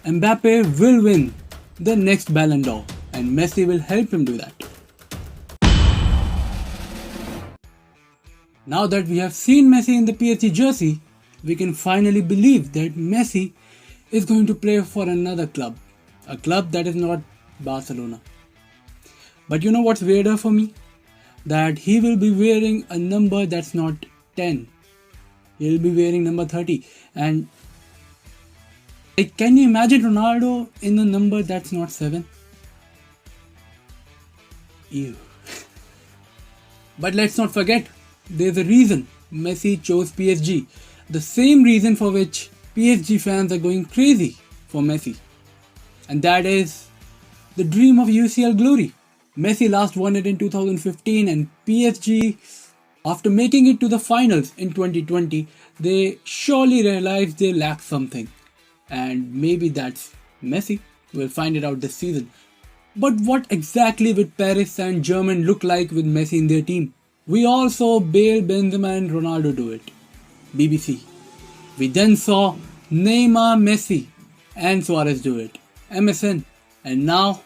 Mbappe will win the next Ballon d'Or and Messi will help him do that. Now that we have seen Messi in the PSG jersey, we can finally believe that Messi is going to play for another club. A club that is not Barcelona. But you know what's weirder for me? That he will be wearing a number that's not 10. He'll be wearing number 30. And can you imagine Ronaldo in a number that's not 7? Ew. But let's not forget, there's a reason Messi chose PSG. The same reason for which PSG fans are going crazy for Messi. And that is the dream of UCL glory. Messi last won it in 2015 and PSG, after making it to the finals in 2020, they surely realized they lacked something. And maybe that's Messi. We'll find it out this season. But what exactly would Paris Saint-Germain look like with Messi in their team? We all saw Bale, Benzema and Ronaldo do it. BBC. We then saw Neymar, Messi and Suarez do it. MSN. And now,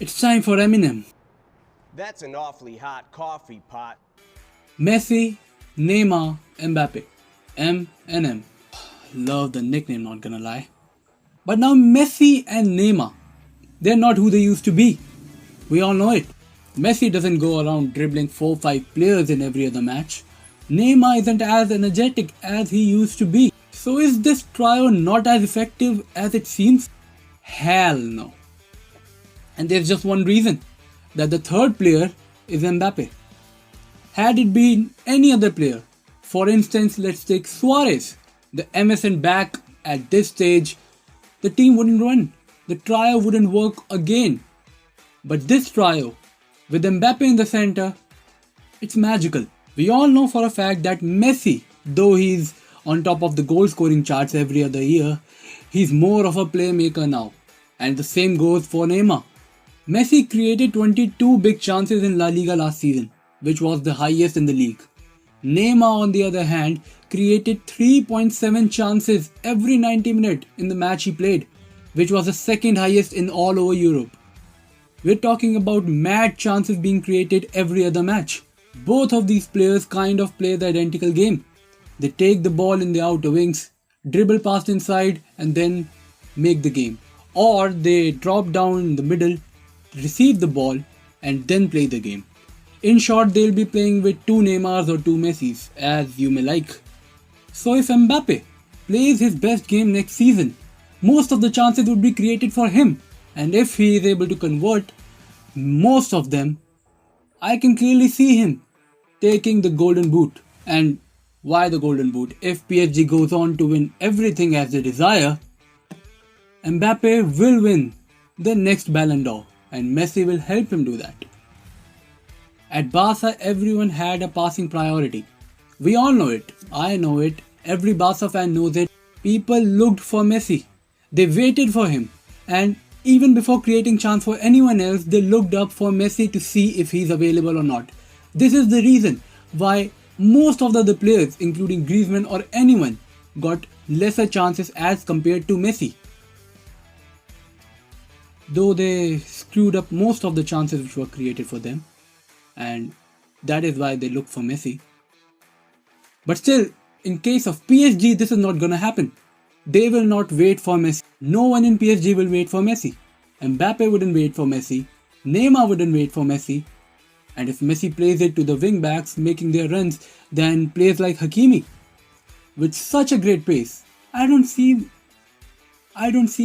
it's time for Eminem. That's an awfully hot coffee pot. Messi, Neymar, Mbappe. M and M. Love the nickname, not gonna lie. But now Messi and Neymar, they're not who they used to be. We all know it. Messi doesn't go around dribbling 4-5 players in every other match. Neymar isn't as energetic as he used to be. So is this trio not as effective as it seems? Hell no. And there's just one reason, that the third player is Mbappe. Had it been any other player, for instance, let's take Suarez, the MSN back at this stage, the team wouldn't run. The trio wouldn't work again. But this trio, with Mbappe in the center, it's magical. We all know for a fact that Messi, though he's on top of the goal scoring charts every other year, he's more of a playmaker now. And the same goes for Neymar. Messi created 22 big chances in La Liga last season, which was the highest in the league. Neymar, on the other hand, created 3.7 chances every 90 minutes in the match he played, which was the second highest in all over Europe. We're talking about mad chances being created every other match. Both of these players kind of play the identical game. They take the ball in the outer wings, dribble past inside and then make the game. Or they drop down in the middle, receive the ball and then play the game. In short, they'll be playing with 2 Neymars or 2 Messis, as you may like. So if Mbappe plays his best game next season, most of the chances would be created for him. And if he is able to convert most of them, I can clearly see him taking the golden boot. And why the golden boot? If PSG goes on to win everything as they desire, Mbappe will win the next Ballon d'Or and Messi will help him do that. At Barca, everyone had a passing priority. We all know it. I know it. Every Barca fan knows it. People looked for Messi. They waited for him. And even before creating chance for anyone else, they looked up for Messi to see if he's available or not. This is the reason why most of the other players, including Griezmann or anyone, got lesser chances as compared to Messi. Though they screwed up most of the chances which were created for them. And that is why they look for Messi. But still, in case of PSG, this is not gonna happen. They will not wait for Messi. No one in PSG will wait for Messi. Mbappe wouldn't wait for Messi. Neymar wouldn't wait for Messi. And if Messi plays it to the wing backs making their runs, then players like Hakimi with such a great pace, I don't see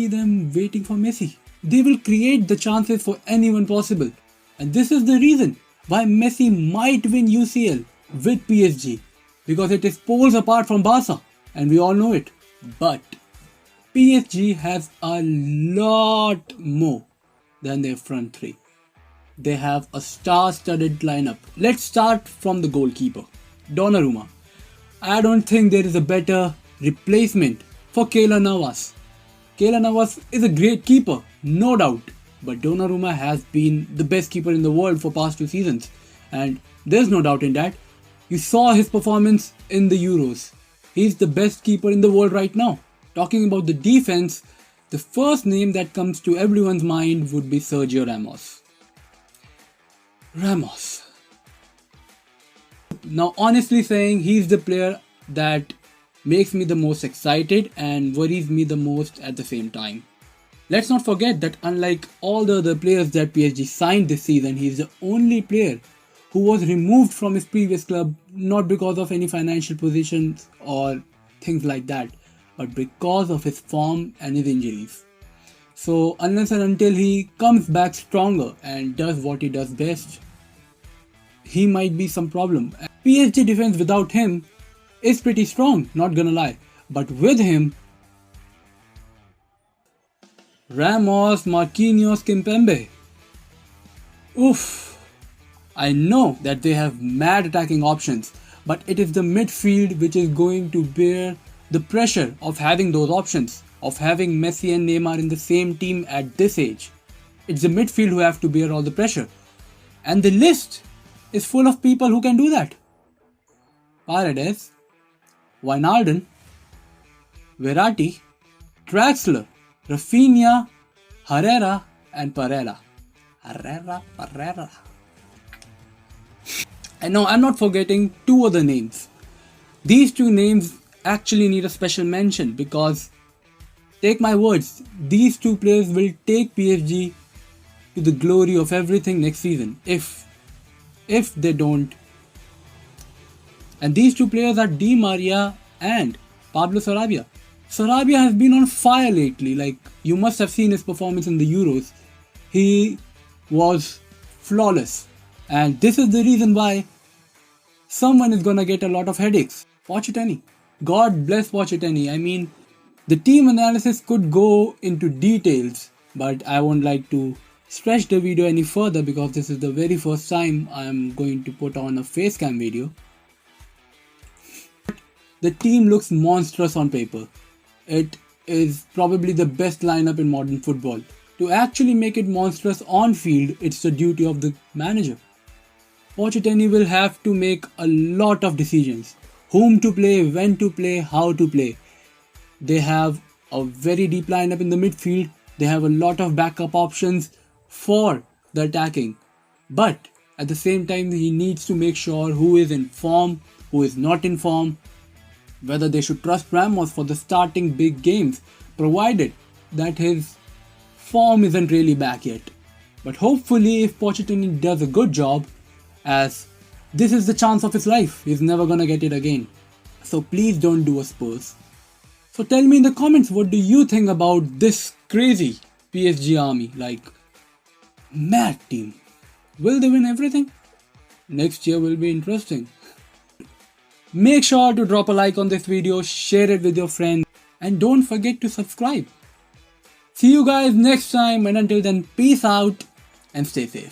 them waiting for Messi. They will create the chances for anyone possible. And this is the reason why Messi might win UCL with PSG, because it is poles apart from Barca and we all know it. But PSG has a lot more than their front three. They have a star-studded lineup. Let's start from the goalkeeper, Donnarumma. I don't think there is a better replacement for Keylor Navas. Keylor Navas is a great keeper, no doubt. But Donnarumma has been the best keeper in the world for past 2 seasons. And there's no doubt in that. You saw his performance in the Euros. He's the best keeper in the world right now. Talking about the defense, the first name that comes to everyone's mind would be Sergio Ramos. Ramos. Now, honestly saying, he's the player that makes me the most excited and worries me the most at the same time. Let's not forget that unlike all the other players that PSG signed this season, he's the only player who was removed from his previous club not because of any financial positions or things like that, but because of his form and his injuries. So unless and until he comes back stronger and does what he does best, he might be some problem. PSG defense without him is pretty strong, not gonna lie. But with him, Ramos, Marquinhos, Kimpembe. Oof. I know that they have mad attacking options, but it is the midfield which is going to bear the pressure of having those options, of having Messi and Neymar in the same team at this age. It's the midfield who have to bear all the pressure. And the list is full of people who can do that. Paredes, Wijnaldum, Verratti, Draxler, Rafinha, Herrera and Pereira. Pereira. And no, I'm not forgetting two other names. These two names actually need a special mention because, take my words, these two players will take PSG to the glory of everything next season if they don't. And these two players are Di Maria and Pablo Sarabia. Sarabia has been on fire lately. Like, you must have seen his performance in the Euros. He was flawless. And this is the reason why someone is gonna get a lot of headaches. Pochettino. God bless Pochettino. I mean, the team analysis could go into details, but I won't like to stretch the video any further because this is the very first time I'm going to put on a face cam video. The team looks monstrous on paper. It is probably the best lineup in modern football. To actually make it monstrous on field, it's the duty of the manager. Pochettino will have to make a lot of decisions. Whom to play, when to play, how to play. They have a very deep lineup in the midfield. They have a lot of backup options for the attacking. But at the same time, he needs to make sure who is in form, who is not in form, whether they should trust Ramos for the starting big games, provided that his form isn't really back yet. But hopefully, if Pochettino does a good job, as this is the chance of his life, he's never gonna get it again. So please don't do a Spurs. So tell me in the comments, what do you think about this crazy PSG army? Like, mad team. Will they win everything? Next year will be interesting. Make sure to drop a like on this video, share it with your friends, and don't forget to subscribe. See you guys next time, and until then, peace out and stay safe.